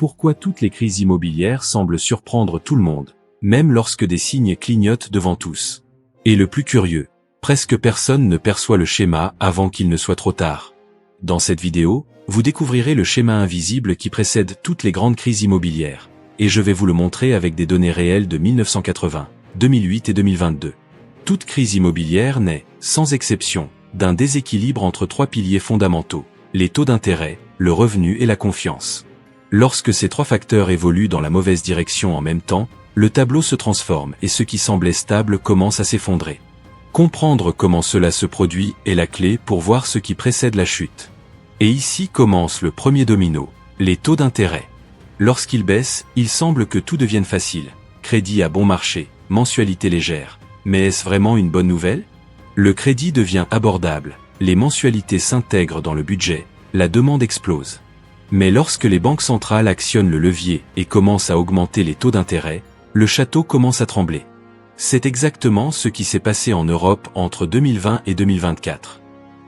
Pourquoi toutes les crises immobilières semblent surprendre tout le monde, même lorsque des signes clignotent devant tous? Et le plus curieux, presque personne ne perçoit le schéma avant qu'il ne soit trop tard. Dans cette vidéo, vous découvrirez le schéma invisible qui précède toutes les grandes crises immobilières, et je vais vous le montrer avec des données réelles de 1980, 2008 et 2022. Toute crise immobilière naît, sans exception, d'un déséquilibre entre trois piliers fondamentaux, les taux d'intérêt, le revenu et la confiance. Lorsque ces trois facteurs évoluent dans la mauvaise direction en même temps, le tableau se transforme et ce qui semblait stable commence à s'effondrer. Comprendre comment cela se produit est la clé pour voir ce qui précède la chute. Et ici commence le premier domino, les taux d'intérêt. Lorsqu'ils baissent, il semble que tout devienne facile, crédit à bon marché, mensualité légère. Mais est-ce vraiment une bonne nouvelle? Le crédit devient abordable, les mensualités s'intègrent dans le budget, la demande explose. Mais lorsque les banques centrales actionnent le levier et commencent à augmenter les taux d'intérêt, le château commence à trembler. C'est exactement ce qui s'est passé en Europe entre 2020 et 2024.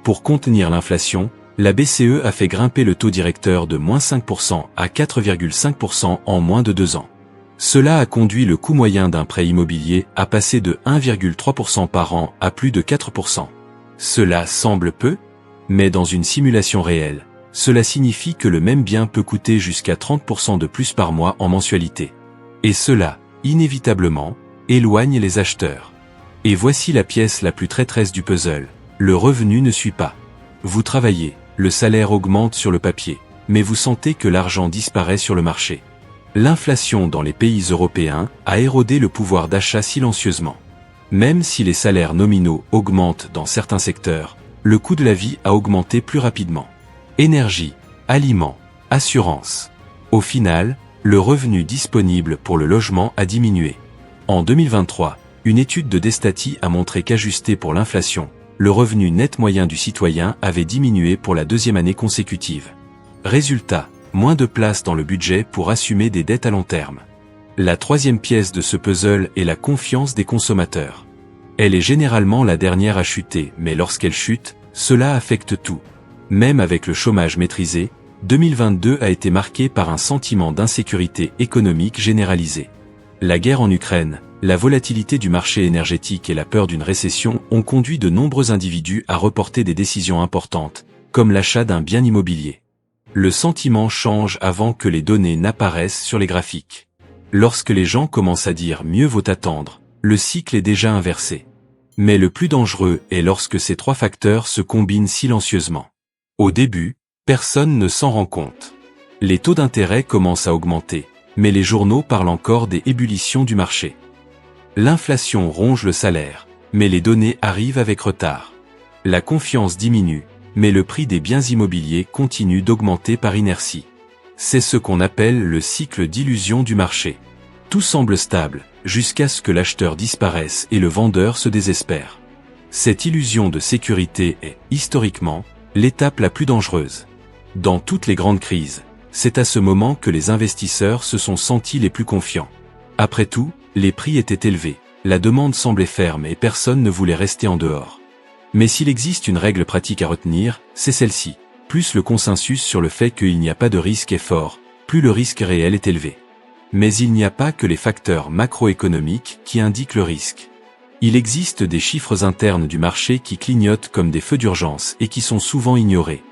Pour contenir l'inflation, la BCE a fait grimper le taux directeur de -5% à 4,5% en moins de 2 ans. Cela a conduit le coût moyen d'un prêt immobilier à passer de 1,3% par an à plus de 4%. Cela semble peu, mais dans une simulation réelle, cela signifie que le même bien peut coûter jusqu'à 30% de plus par mois en mensualité. Et cela, inévitablement, éloigne les acheteurs. Et voici la pièce la plus traîtresse du puzzle, le revenu ne suit pas. Vous travaillez, le salaire augmente sur le papier, mais vous sentez que l'argent disparaît sur le marché. L'inflation dans les pays européens a érodé le pouvoir d'achat silencieusement. Même si les salaires nominaux augmentent dans certains secteurs, le coût de la vie a augmenté plus rapidement. Énergie, aliments, assurance. Au final, le revenu disponible pour le logement a diminué. En 2023, une étude de Destati a montré qu'ajusté pour l'inflation, le revenu net moyen du citoyen avait diminué pour la deuxième année consécutive. Résultat, moins de place dans le budget pour assumer des dettes à long terme. La troisième pièce de ce puzzle est la confiance des consommateurs. Elle est généralement la dernière à chuter, mais lorsqu'elle chute, cela affecte tout. Même avec le chômage maîtrisé, 2022 a été marqué par un sentiment d'insécurité économique généralisé. La guerre en Ukraine, la volatilité du marché énergétique et la peur d'une récession ont conduit de nombreux individus à reporter des décisions importantes, comme l'achat d'un bien immobilier. Le sentiment change avant que les données n'apparaissent sur les graphiques. Lorsque les gens commencent à dire « mieux vaut attendre », le cycle est déjà inversé. Mais le plus dangereux est lorsque ces trois facteurs se combinent silencieusement. Au début, personne ne s'en rend compte. Les taux d'intérêt commencent à augmenter, mais les journaux parlent encore des ébullitions du marché. L'inflation ronge le salaire, mais les données arrivent avec retard. La confiance diminue, mais le prix des biens immobiliers continue d'augmenter par inertie. C'est ce qu'on appelle le cycle d'illusion du marché. Tout semble stable, jusqu'à ce que l'acheteur disparaisse et le vendeur se désespère. Cette illusion de sécurité est, historiquement, l'étape la plus dangereuse. Dans toutes les grandes crises, c'est à ce moment que les investisseurs se sont sentis les plus confiants. Après tout, les prix étaient élevés, la demande semblait ferme et personne ne voulait rester en dehors. Mais s'il existe une règle pratique à retenir, c'est celle-ci. Plus le consensus sur le fait qu'il n'y a pas de risque est fort, plus le risque réel est élevé. Mais il n'y a pas que les facteurs macroéconomiques qui indiquent le risque. Il existe des chiffres internes du marché qui clignotent comme des feux d'urgence et qui sont souvent ignorés.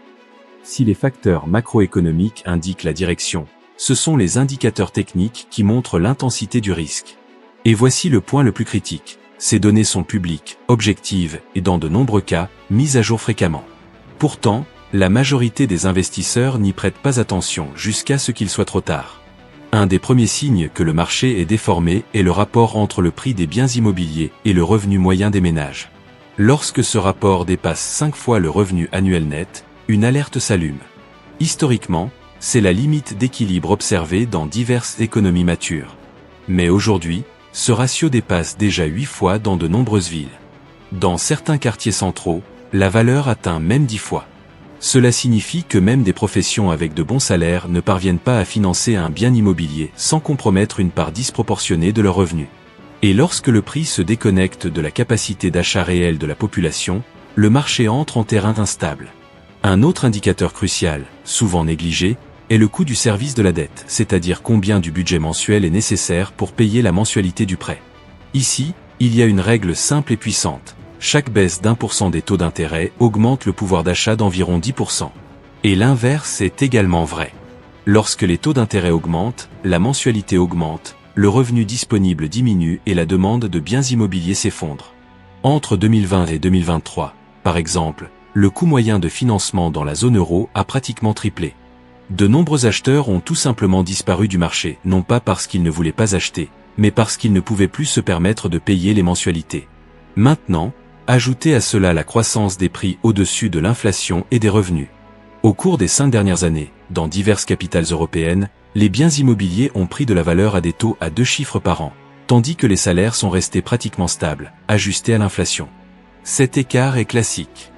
Si les facteurs macroéconomiques indiquent la direction, ce sont les indicateurs techniques qui montrent l'intensité du risque. Et voici le point le plus critique. Ces données sont publiques, objectives et dans de nombreux cas, mises à jour fréquemment. Pourtant, la majorité des investisseurs n'y prêtent pas attention jusqu'à ce qu'il soit trop tard. Un des premiers signes que le marché est déformé est le rapport entre le prix des biens immobiliers et le revenu moyen des ménages. Lorsque ce rapport dépasse 5 fois le revenu annuel net, une alerte s'allume. Historiquement, c'est la limite d'équilibre observée dans diverses économies matures. Mais aujourd'hui, ce ratio dépasse déjà 8 fois dans de nombreuses villes. Dans certains quartiers centraux, la valeur atteint même 10 fois. Cela signifie que même des professions avec de bons salaires ne parviennent pas à financer un bien immobilier sans compromettre une part disproportionnée de leurs revenus. Et lorsque le prix se déconnecte de la capacité d'achat réelle de la population, le marché entre en terrain instable. Un autre indicateur crucial, souvent négligé, est le coût du service de la dette, c'est-à-dire combien du budget mensuel est nécessaire pour payer la mensualité du prêt. Ici, il y a une règle simple et puissante. Chaque baisse d'1% des taux d'intérêt augmente le pouvoir d'achat d'environ 10%. Et l'inverse est également vrai. Lorsque les taux d'intérêt augmentent, la mensualité augmente, le revenu disponible diminue et la demande de biens immobiliers s'effondre. Entre 2020 et 2023, par exemple, le coût moyen de financement dans la zone euro a pratiquement triplé. De nombreux acheteurs ont tout simplement disparu du marché, non pas parce qu'ils ne voulaient pas acheter, mais parce qu'ils ne pouvaient plus se permettre de payer les mensualités. Maintenant, ajoutez à cela la croissance des prix au-dessus de l'inflation et des revenus. Au cours des 5 dernières années, dans diverses capitales européennes, les biens immobiliers ont pris de la valeur à des taux à 2 chiffres par an, tandis que les salaires sont restés pratiquement stables, ajustés à l'inflation. Cet écart est classique.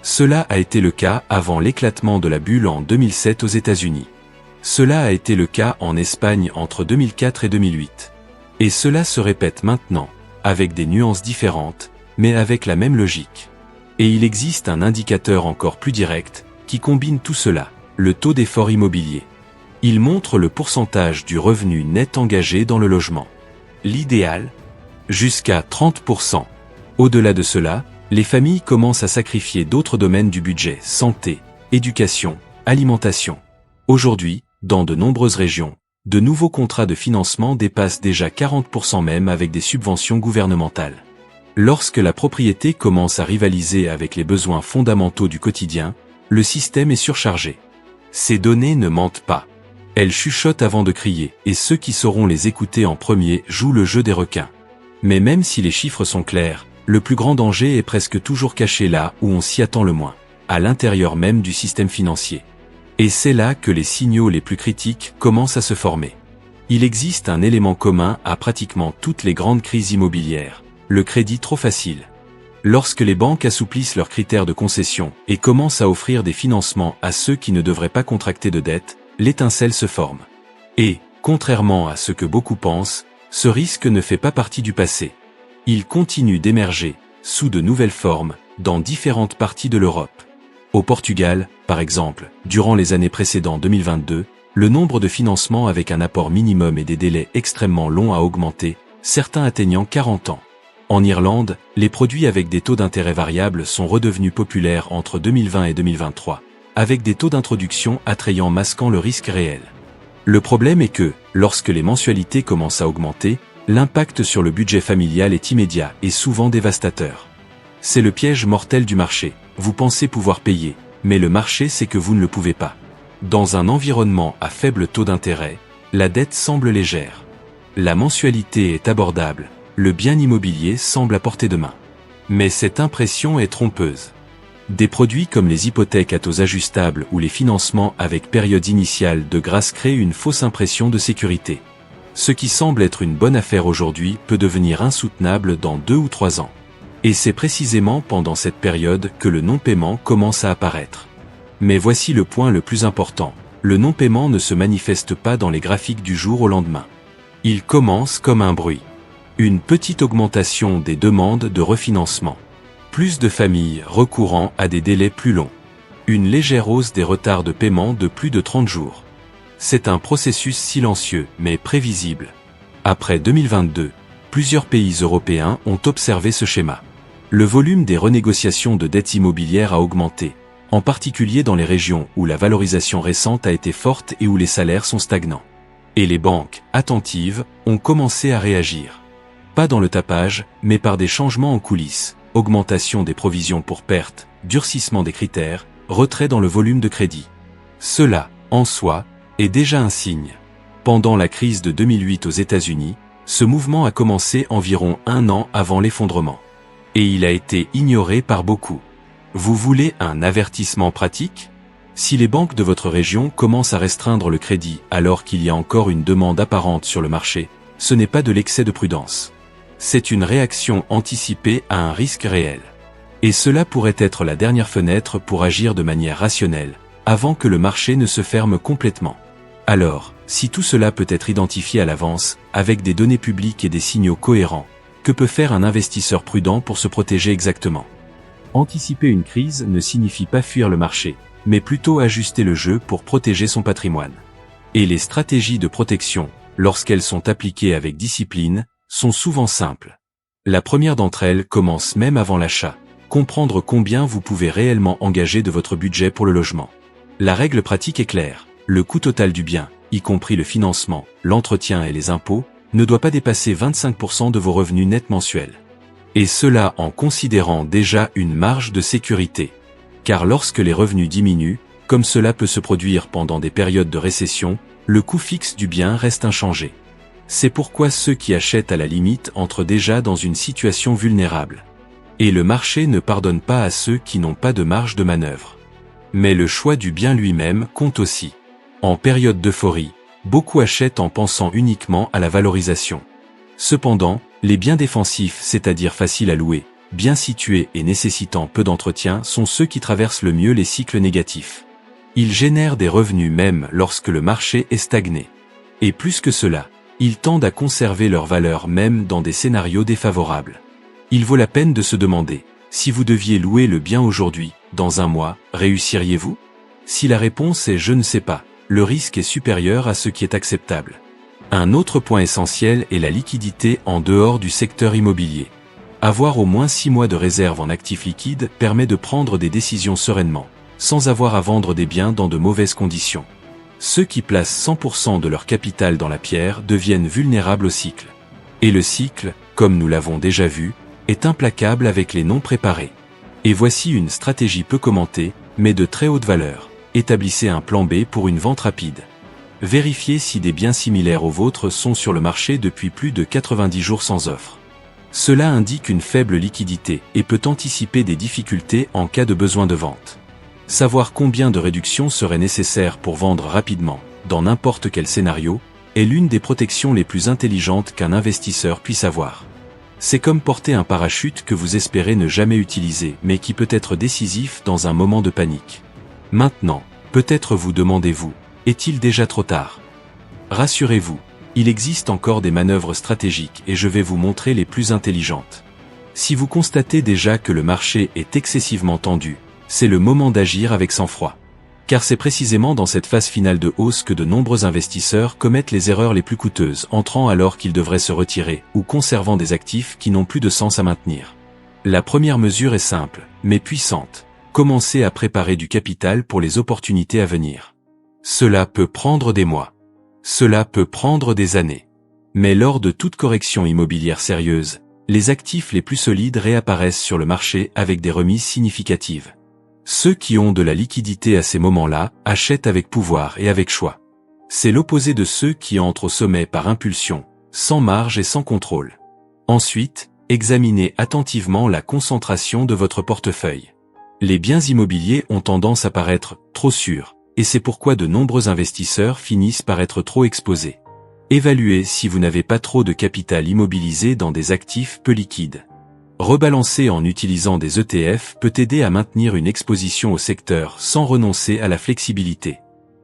Cela a été le cas avant l'éclatement de la bulle en 2007 aux États-Unis. Cela a été le cas en Espagne entre 2004 et 2008. Et cela se répète maintenant, avec des nuances différentes, mais avec la même logique. Et il existe un indicateur encore plus direct, qui combine tout cela, le taux d'effort immobilier. Il montre le pourcentage du revenu net engagé dans le logement. L'idéal, jusqu'à 30%. Au-delà de cela, les familles commencent à sacrifier d'autres domaines du budget, santé, éducation, alimentation. Aujourd'hui, dans de nombreuses régions, de nouveaux contrats de financement dépassent déjà 40% même avec des subventions gouvernementales. Lorsque la propriété commence à rivaliser avec les besoins fondamentaux du quotidien, le système est surchargé. Ces données ne mentent pas. Elles chuchotent avant de crier, et ceux qui sauront les écouter en premier jouent le jeu des requins. Mais même si les chiffres sont clairs, le plus grand danger est presque toujours caché là où on s'y attend le moins, à l'intérieur même du système financier. Et c'est là que les signaux les plus critiques commencent à se former. Il existe un élément commun à pratiquement toutes les grandes crises immobilières, le crédit trop facile. Lorsque les banques assouplissent leurs critères de concession et commencent à offrir des financements à ceux qui ne devraient pas contracter de dette, l'étincelle se forme. Et, contrairement à ce que beaucoup pensent, ce risque ne fait pas partie du passé. Il continue d'émerger, sous de nouvelles formes, dans différentes parties de l'Europe. Au Portugal, par exemple, durant les années précédentes 2022, le nombre de financements avec un apport minimum et des délais extrêmement longs a augmenté, certains atteignant 40 ans. En Irlande, les produits avec des taux d'intérêt variables sont redevenus populaires entre 2020 et 2023, avec des taux d'introduction attrayants masquant le risque réel. Le problème est que, lorsque les mensualités commencent à augmenter, l'impact sur le budget familial est immédiat et souvent dévastateur. C'est le piège mortel du marché. Vous pensez pouvoir payer, mais le marché sait que vous ne le pouvez pas. Dans un environnement à faible taux d'intérêt, la dette semble légère. La mensualité est abordable, le bien immobilier semble à portée de main. Mais cette impression est trompeuse. Des produits comme les hypothèques à taux ajustables ou les financements avec période initiale de grâce créent une fausse impression de sécurité. Ce qui semble être une bonne affaire aujourd'hui peut devenir insoutenable dans 2 ou 3 ans. Et c'est précisément pendant cette période que le non-paiement commence à apparaître. Mais voici le point le plus important, le non-paiement ne se manifeste pas dans les graphiques du jour au lendemain. Il commence comme un bruit. Une petite augmentation des demandes de refinancement. Plus de familles recourant à des délais plus longs. Une légère hausse des retards de paiement de plus de 30 jours. C'est un processus silencieux, mais prévisible. Après 2022, plusieurs pays européens ont observé ce schéma. Le volume des renégociations de dettes immobilières a augmenté, en particulier dans les régions où la valorisation récente a été forte et où les salaires sont stagnants. Et les banques, attentives, ont commencé à réagir. Pas dans le tapage, mais par des changements en coulisses, augmentation des provisions pour pertes, durcissement des critères, retrait dans le volume de crédit. Cela, en soi, est déjà un signe. Pendant la crise de 2008 aux États-Unis, ce mouvement a commencé environ 1 an avant l'effondrement. Et il a été ignoré par beaucoup. Vous voulez un avertissement pratique ? Si les banques de votre région commencent à restreindre le crédit alors qu'il y a encore une demande apparente sur le marché, ce n'est pas de l'excès de prudence. C'est une réaction anticipée à un risque réel. Et cela pourrait être la dernière fenêtre pour agir de manière rationnelle, avant que le marché ne se ferme complètement. Alors, si tout cela peut être identifié à l'avance, avec des données publiques et des signaux cohérents, que peut faire un investisseur prudent pour se protéger exactement ? Anticiper une crise ne signifie pas fuir le marché, mais plutôt ajuster le jeu pour protéger son patrimoine. Et les stratégies de protection, lorsqu'elles sont appliquées avec discipline, sont souvent simples. La première d'entre elles commence même avant l'achat. Comprendre combien vous pouvez réellement engager de votre budget pour le logement. La règle pratique est claire. Le coût total du bien, y compris le financement, l'entretien et les impôts, ne doit pas dépasser 25% de vos revenus nets mensuels. Et cela en considérant déjà une marge de sécurité. Car lorsque les revenus diminuent, comme cela peut se produire pendant des périodes de récession, le coût fixe du bien reste inchangé. C'est pourquoi ceux qui achètent à la limite entrent déjà dans une situation vulnérable. Et le marché ne pardonne pas à ceux qui n'ont pas de marge de manœuvre. Mais le choix du bien lui-même compte aussi. En période d'euphorie, beaucoup achètent en pensant uniquement à la valorisation. Cependant, les biens défensifs, c'est-à-dire faciles à louer, bien situés et nécessitant peu d'entretien, sont ceux qui traversent le mieux les cycles négatifs. Ils génèrent des revenus même lorsque le marché est stagné. Et plus que cela, ils tendent à conserver leur valeur même dans des scénarios défavorables. Il vaut la peine de se demander, si vous deviez louer le bien aujourd'hui, dans un mois, réussiriez-vous? Si la réponse est « je ne sais pas », le risque est supérieur à ce qui est acceptable. Un autre point essentiel est la liquidité en dehors du secteur immobilier. Avoir au moins 6 mois de réserve en actifs liquides permet de prendre des décisions sereinement, sans avoir à vendre des biens dans de mauvaises conditions. Ceux qui placent 100% de leur capital dans la pierre deviennent vulnérables au cycle. Et le cycle, comme nous l'avons déjà vu, est implacable avec les non préparés. Et voici une stratégie peu commentée, mais de très haute valeur. Établissez un plan B pour une vente rapide. Vérifiez si des biens similaires aux vôtres sont sur le marché depuis plus de 90 jours sans offre. Cela indique une faible liquidité et peut anticiper des difficultés en cas de besoin de vente. Savoir combien de réductions serait nécessaire pour vendre rapidement, dans n'importe quel scénario, est l'une des protections les plus intelligentes qu'un investisseur puisse avoir. C'est comme porter un parachute que vous espérez ne jamais utiliser, mais qui peut être décisif dans un moment de panique. Maintenant, peut-être vous demandez-vous, est-il déjà trop tard? Rassurez-vous, il existe encore des manœuvres stratégiques et je vais vous montrer les plus intelligentes. Si vous constatez déjà que le marché est excessivement tendu, c'est le moment d'agir avec sang-froid. Car c'est précisément dans cette phase finale de hausse que de nombreux investisseurs commettent les erreurs les plus coûteuses, entrant alors qu'ils devraient se retirer, ou conservant des actifs qui n'ont plus de sens à maintenir. La première mesure est simple, mais puissante. Commencez à préparer du capital pour les opportunités à venir. Cela peut prendre des mois. Cela peut prendre des années. Mais lors de toute correction immobilière sérieuse, les actifs les plus solides réapparaissent sur le marché avec des remises significatives. Ceux qui ont de la liquidité à ces moments-là achètent avec pouvoir et avec choix. C'est l'opposé de ceux qui entrent au sommet par impulsion, sans marge et sans contrôle. Ensuite, examinez attentivement la concentration de votre portefeuille. Les biens immobiliers ont tendance à paraître trop sûrs, et c'est pourquoi de nombreux investisseurs finissent par être trop exposés. Évaluez si vous n'avez pas trop de capital immobilisé dans des actifs peu liquides. Rebalancer en utilisant des ETF peut aider à maintenir une exposition au secteur sans renoncer à la flexibilité.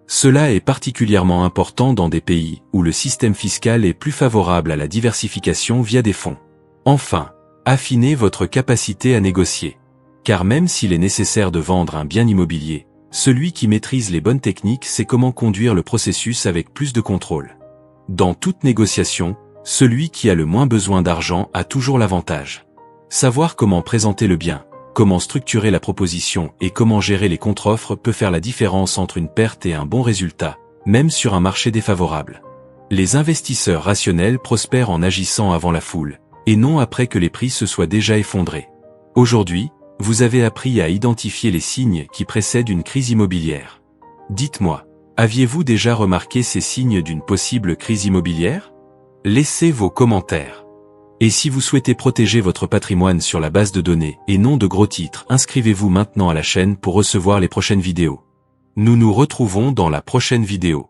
Cela est particulièrement important dans des pays où le système fiscal est plus favorable à la diversification via des fonds. Enfin, affinez votre capacité à négocier. Car même s'il est nécessaire de vendre un bien immobilier, celui qui maîtrise les bonnes techniques sait comment conduire le processus avec plus de contrôle. Dans toute négociation, celui qui a le moins besoin d'argent a toujours l'avantage. Savoir comment présenter le bien, comment structurer la proposition et comment gérer les contre-offres peut faire la différence entre une perte et un bon résultat, même sur un marché défavorable. Les investisseurs rationnels prospèrent en agissant avant la foule, et non après que les prix se soient déjà effondrés. Aujourd'hui, vous avez appris à identifier les signes qui précèdent une crise immobilière. Dites-moi, aviez-vous déjà remarqué ces signes d'une possible crise immobilière? Laissez vos commentaires. Et si vous souhaitez protéger votre patrimoine sur la base de données et non de gros titres, inscrivez-vous maintenant à la chaîne pour recevoir les prochaines vidéos. Nous nous retrouvons dans la prochaine vidéo.